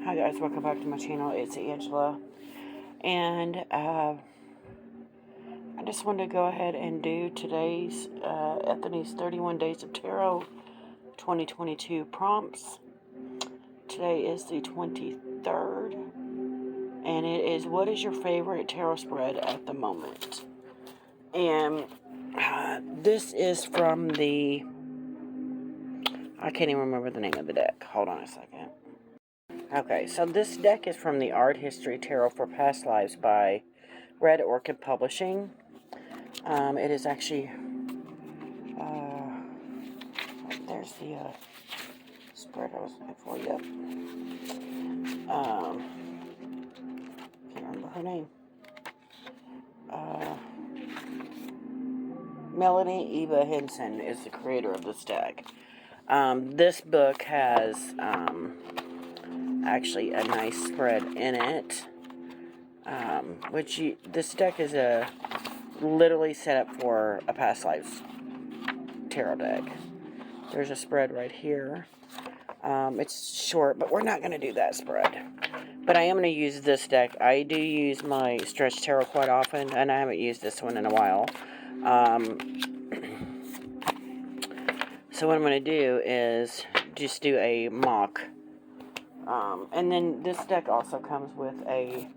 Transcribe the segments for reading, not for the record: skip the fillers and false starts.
Hi guys, welcome back to my channel. It's Angela, and I just wanted to go ahead and do today's Ethony's 31 Days of Tarot 2022 prompts. Today is the 23rd, and it is, what is your favorite tarot spread at the moment? And this is from the, I can't even remember the name of the deck. Hold on a second. Okay, so this deck is from the Art History Tarot for Past Lives by Red Orchid Publishing. It is actually, there's the spread I was looking for, yep. Can't remember her name. Melanie Eva Henson is the creator of this deck. This book has actually a nice spread in it, this deck is literally set up for a past lives tarot deck. There's a spread right here. It's short, but we're not going to do that spread. But I am going to use this deck. I do use my stretch tarot quite often, and I haven't used this one in a while. So what I'm going to do is just do a mock. And then this deck also comes with a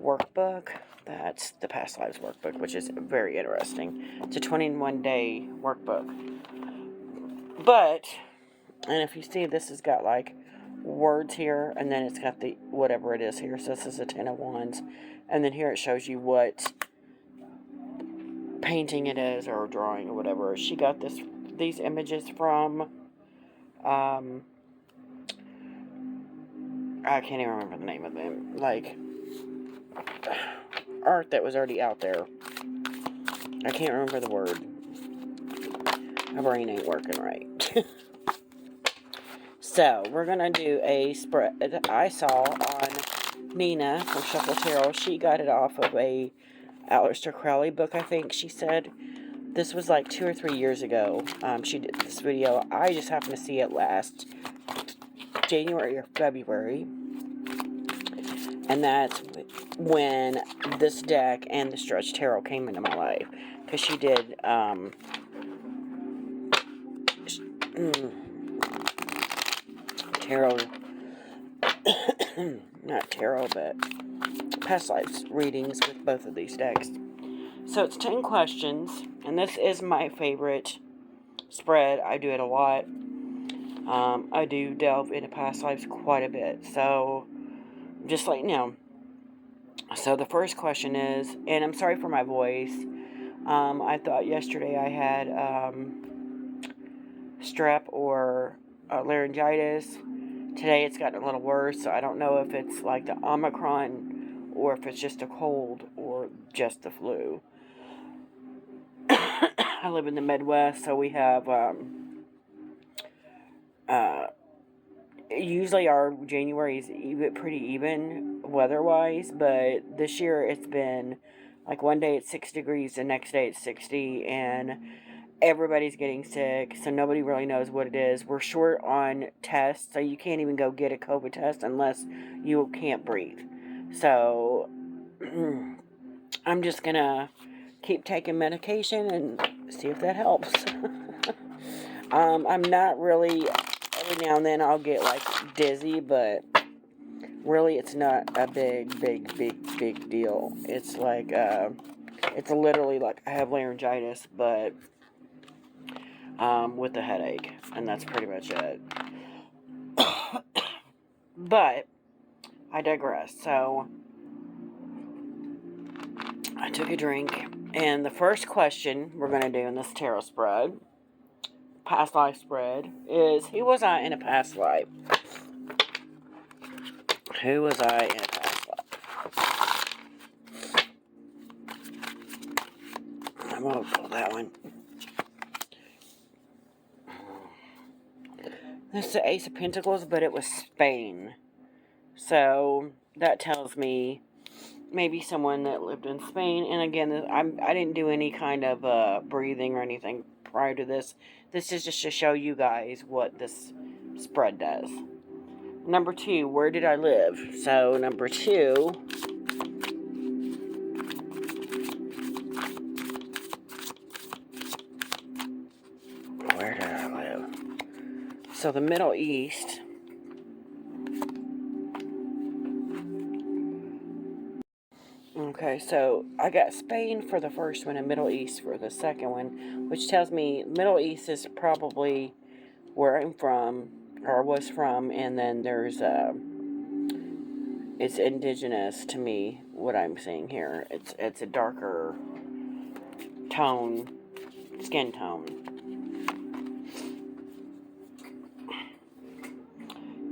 workbook. That's the Past Lives workbook, which is very interesting. It's a 21-day workbook. But, and if you see, this has got like words here, and then it's got the whatever it is here. So this is a 10 of Wands. And then here it shows you what painting it is, or drawing, or whatever. She got these images from, I can't even remember the name of them. Like, art that was already out there. I can't remember the word. My brain ain't working right. So, we're going to do a spread I saw on Nina from Shuffle Tarot. She got it off of a Aleister Crowley book, I think she said. This was like 2 or 3 years ago. She did this video. I just happened to see it last January or February. And that's when this deck and the Stretch Tarot came into my life. Because she did, tarot, not tarot, but past lives readings with both of these decks. So it's 10 questions, and this is my favorite spread. I do it a lot. I do delve into past lives quite a bit, so just like, So the first question is, and I'm sorry for my voice, I thought yesterday I had strep or laryngitis. Today it's gotten a little worse, so I don't know if it's like the Omicron or if it's just a cold or just the flu. I live in the Midwest, so we have usually our January is pretty even weather-wise, but this year it's been like one day it's 6 degrees, the next day it's 60, and everybody's getting sick, so nobody really knows what it is. We're short on tests, so you can't even go get a COVID test unless you can't breathe. So I'm just gonna keep taking medication and see if that helps. I'm not really, every now and then I'll get like dizzy, but really it's not a big deal. It's like, it's literally like I have laryngitis, but with a headache, and that's pretty much it. But I digress. So I took a drink, and the first question we're going to do in this tarot spread, past life spread, is who was I in a past life? Who was I in a past life? I'm going to pull that one. This is the Ace of Pentacles, but it was Spain. So that tells me maybe someone that lived in Spain. And again, I didn't do any kind of breathing or anything prior to this. This is just to show you guys what this spread does. Number 2, where did I live? So, number 2, where did I live? So, the Middle East. Okay, so I got Spain for the first one and Middle East for the second one, which tells me Middle East is probably where I'm from, or was from, and then there's it's indigenous to me, what I'm seeing here. It's a darker tone, skin tone.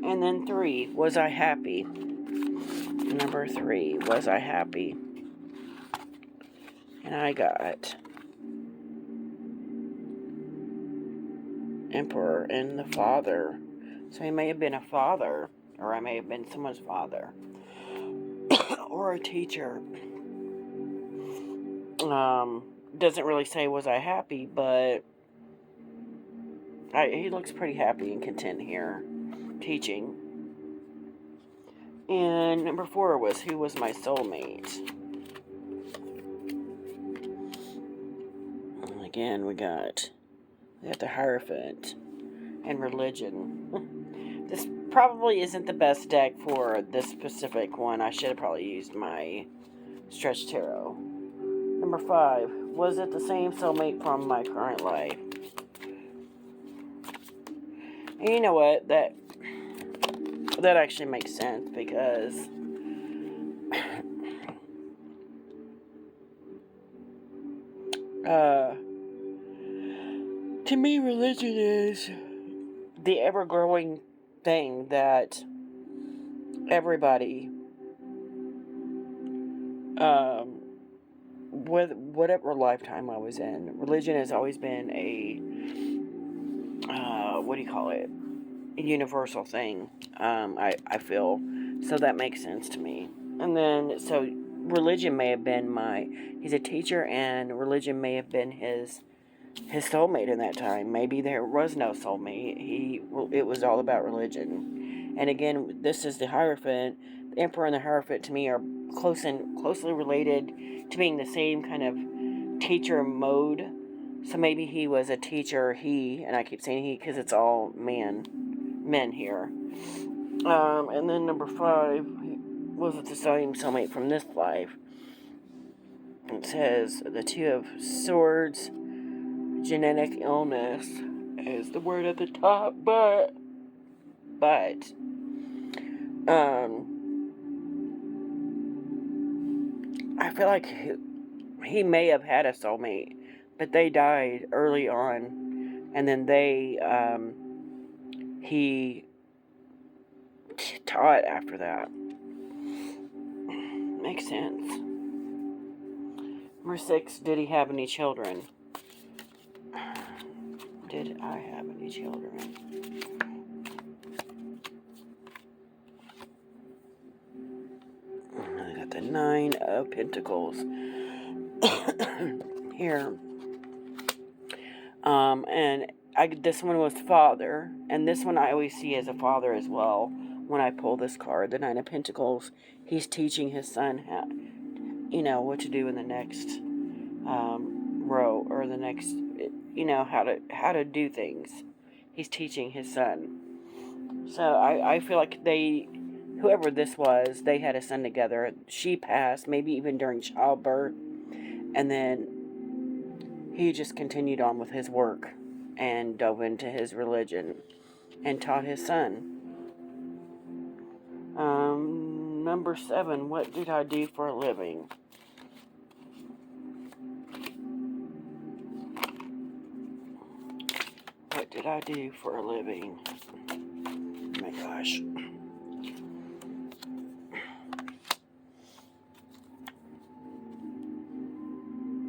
And then 3, was I happy? Number 3, was I happy? And I got Emperor and the Father. So he may have been a father, or I may have been someone's father, or a teacher. Doesn't really say was I happy, but he looks pretty happy and content here, teaching. And number 4 was who was my soulmate. And again, we got the Hierophant and religion. This probably isn't the best deck for this specific one. I should have probably used my Stretch Tarot. Number 5, was it the same soulmate from my current life? And you know what? That actually makes sense, because to me, religion is the ever-growing thing that everybody, whatever lifetime I was in, religion has always been a, a universal thing, I feel. So that makes sense to me. And then, so religion may have been he's a teacher, and religion may have been his soulmate in that time. Maybe there was no soulmate. It was all about religion. And again, this is the Hierophant. The Emperor and the Hierophant to me are closely related to being the same kind of teacher mode. So maybe he was a teacher, and I keep saying he because it's all men here. And then number 5, was it the same soulmate from this life? It says the 2 of Swords. Genetic illness is the word at the top, but I feel like he may have had a soulmate, but they died early on, and then he taught after that. Makes sense. Number 6, did he have any children? Did I have any children? I got the 9 of Pentacles here. And this one was father, and this one I always see as a father as well. When I pull this card, the 9 of Pentacles, he's teaching his son what to do in the next row, or the next, how to do things. He's teaching his son. So I feel like whoever this was, they had a son together. She passed, maybe even during childbirth, and then he just continued on with his work and dove into his religion and taught his son. Number 7, what did I do for a living? What did I do for a living? Oh my gosh.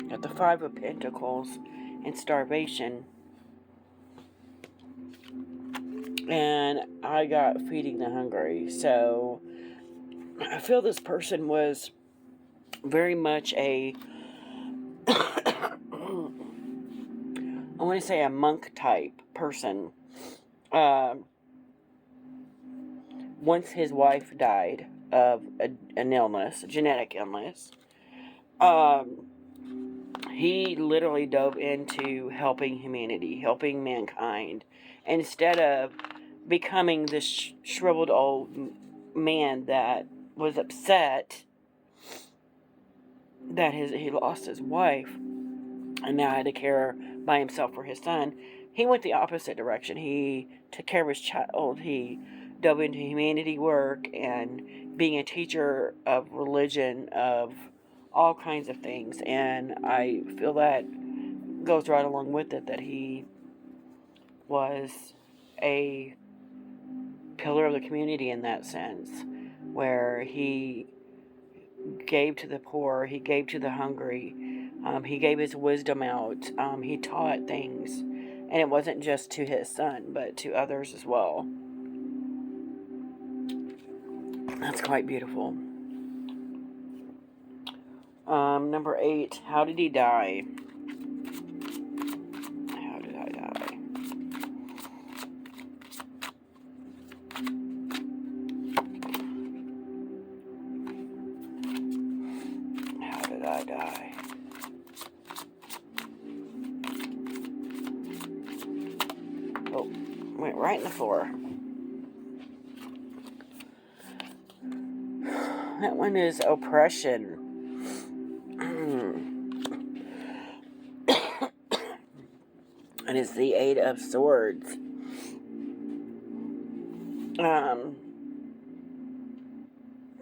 Got the 5 of Pentacles and starvation. And I got feeding the hungry. So I feel this person was very much I want to say a monk type person. once his wife died of an illness, a genetic illness, um, he literally dove into helping humanity, helping mankind, instead of becoming this shriveled old man that was upset that he lost his wife and now had to care by himself for his son. He went the opposite direction. He took care of his child. He dove into humanity work and being a teacher of religion, of all kinds of things. And I feel that goes right along with it, that he was a pillar of the community in that sense, where he gave to the poor, he gave to the hungry, he gave his wisdom out, he taught things, and it wasn't just to his son, but to others as well. That's quite beautiful. Number 8, how did he die? How did I die? How did I die? Oh, went right in the floor. That one is oppression. And it's the 8 of Swords. And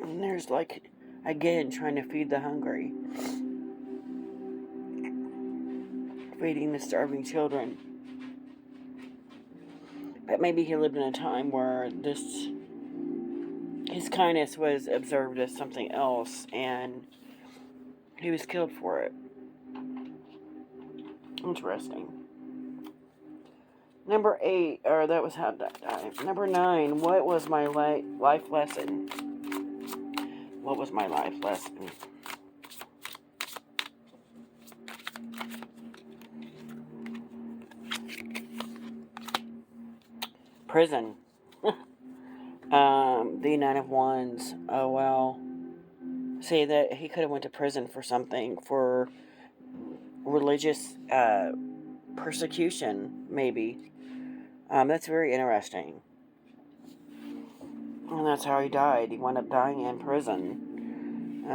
there's like, again, trying to feed the hungry. Feeding the starving children. But maybe he lived in a time where his kindness was observed as something else, and he was killed for it. Interesting. Number 8, or that was how that died. Number 9, what was my life lesson? What was my life lesson? Prison. The 9 of Wands. Oh, well. Say that he could have went to prison for something, for religious persecution, maybe. That's very interesting. And that's how he died. He wound up dying in prison,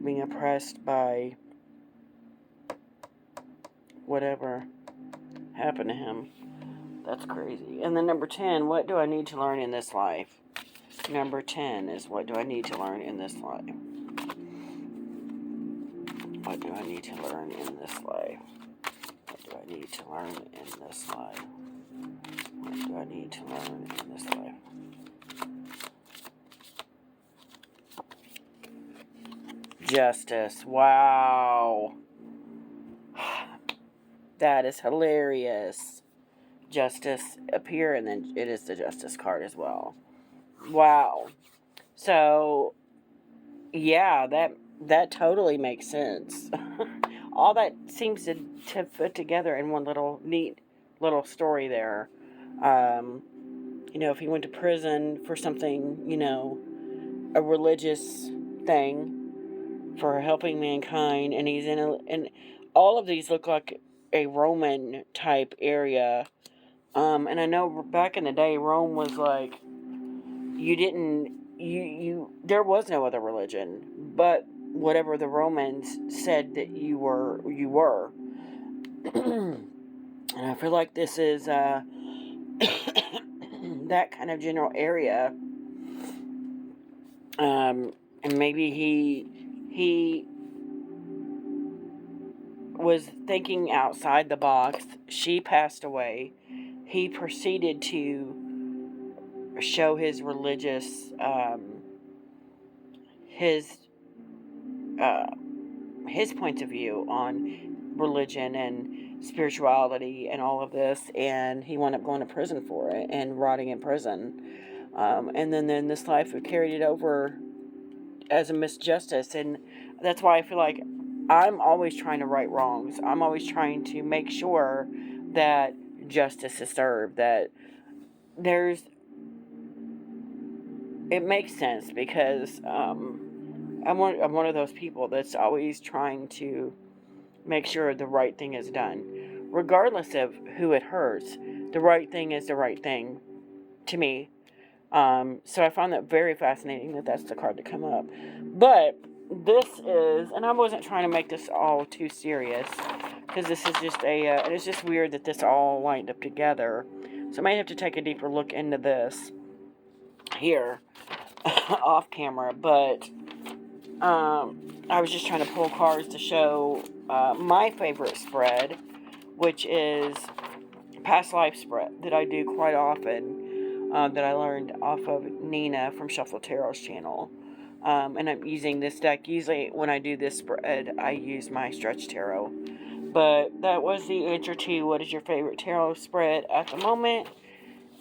being oppressed by whatever happened to him. That's crazy. And then number 10, what do I need to learn in this life? Number 10 is, what do I need to learn in this life? What do I need to learn in this life? What do I need to learn in this life? What do I need to learn in this life? Justice. Wow. That is hilarious. Justice appear, and then it is the Justice card as well. Wow. So, yeah, that totally makes sense. All that seems to fit together in one little neat little story there. If he went to prison for something, a religious thing, for helping mankind, and he's and all of these look like a Roman type area. And I know back in the day, Rome was like, there was no other religion, but whatever the Romans said that you were. And I feel like this is, that kind of general area. And maybe he was thinking outside the box. She passed away. He proceeded to show his religious, his point of view on religion and spirituality and all of this, and he wound up going to prison for it and rotting in prison. And then this life carried it over as a misjustice, and that's why I feel like I'm always trying to right wrongs. I'm always trying to make sure that justice is served, that there's it makes sense because I'm one of those people that's always trying to make sure the right thing is done, regardless of who it hurts. The right thing is the right thing to me. So I found that very fascinating that that's the card to come up. But this is, and I wasn't trying to make this all too serious, because this is just and it's just weird that this all lined up together. So I might have to take a deeper look into this here off camera. But I was just trying to pull cards to show my favorite spread, which is past life spread that I do quite often, that I learned off of Nina from Shuffle Tarot's channel. And I'm using this deck. Usually when I do this spread, I use my Stretch Tarot. But that was the answer to what is your favorite tarot spread at the moment.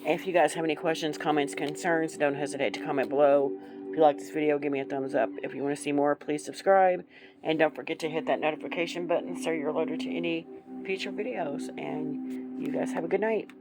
If you guys have any questions, comments, concerns, don't hesitate to comment below. If you like this video, give me a thumbs up. If you want to see more, please subscribe. And don't forget to hit that notification button so you're alerted to any future videos. And you guys have a good night.